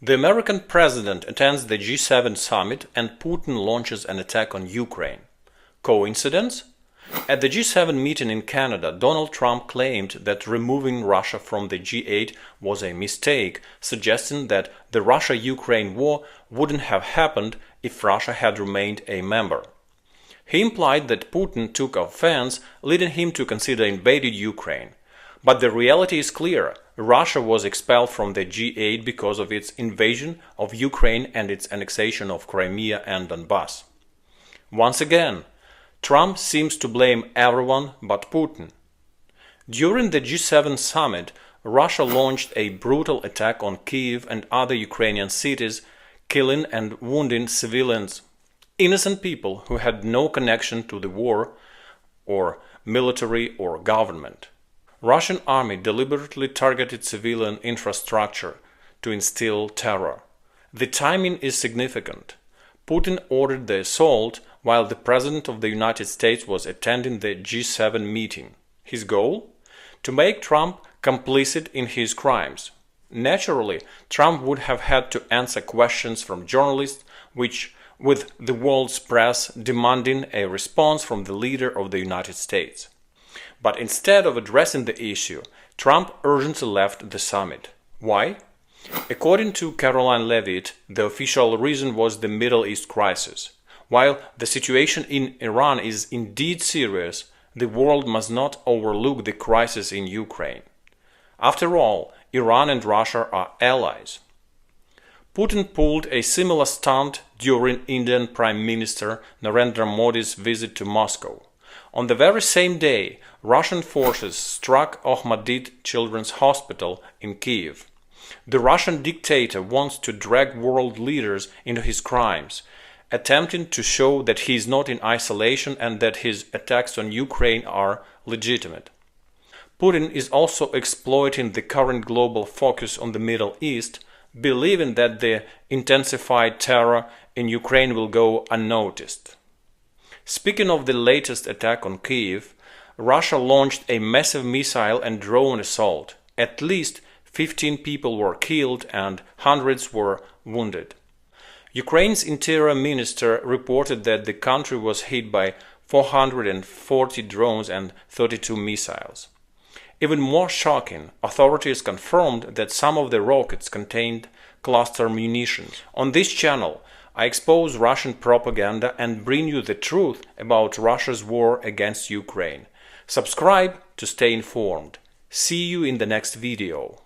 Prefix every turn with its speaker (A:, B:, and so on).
A: The American president attends the G7 summit and Putin launches an attack on Ukraine. Coincidence? At the G7 meeting in Canada, Donald Trump claimed that removing Russia from the G8 was a mistake, suggesting that the Russia-Ukraine war wouldn't have happened if Russia had remained a member. He implied that Putin took offense, leading him to consider invading Ukraine. But the reality is clear. Russia was expelled from the G8 because of its invasion of Ukraine and its annexation of Crimea and Donbass. Once again, Trump seems to blame everyone but Putin. During the G7 summit, Russia launched a brutal attack on Kyiv and other Ukrainian cities, killing and wounding civilians, innocent people who had no connection to the war or military or government. Russian army deliberately targeted civilian infrastructure to instill terror. The timing is significant. Putin ordered the assault while the President of the United States was attending the G7 meeting. His goal? To make Trump complicit in his crimes. Naturally, Trump would have had to answer questions from journalists, with the world's press demanding a response from the leader of the United States. But instead of addressing the issue, Trump urgently left the summit. Why? According to Caroline Leavitt, the official reason was the Middle East crisis. While the situation in Iran is indeed serious, the world must not overlook the crisis in Ukraine. After all, Iran and Russia are allies. Putin pulled a similar stunt during Indian Prime Minister Narendra Modi's visit to Moscow. On the very same day, Russian forces struck Ahmadid Children's Hospital in Kyiv. The Russian dictator wants to drag world leaders into his crimes, attempting to show that he is not in isolation and that his attacks on Ukraine are legitimate. Putin is also exploiting the current global focus on the Middle East, believing that the intensified terror in Ukraine will go unnoticed. Speaking of the latest attack on Kyiv, Russia launched a massive missile and drone assault. At least 15 people were killed and hundreds were wounded. Ukraine's interior minister reported that the country was hit by 440 drones and 32 missiles. Even more shocking, authorities confirmed that some of the rockets contained cluster munitions. On this channel, I expose Russian propaganda and bring you the truth about Russia's war against Ukraine. Subscribe to stay informed. See you in the next video.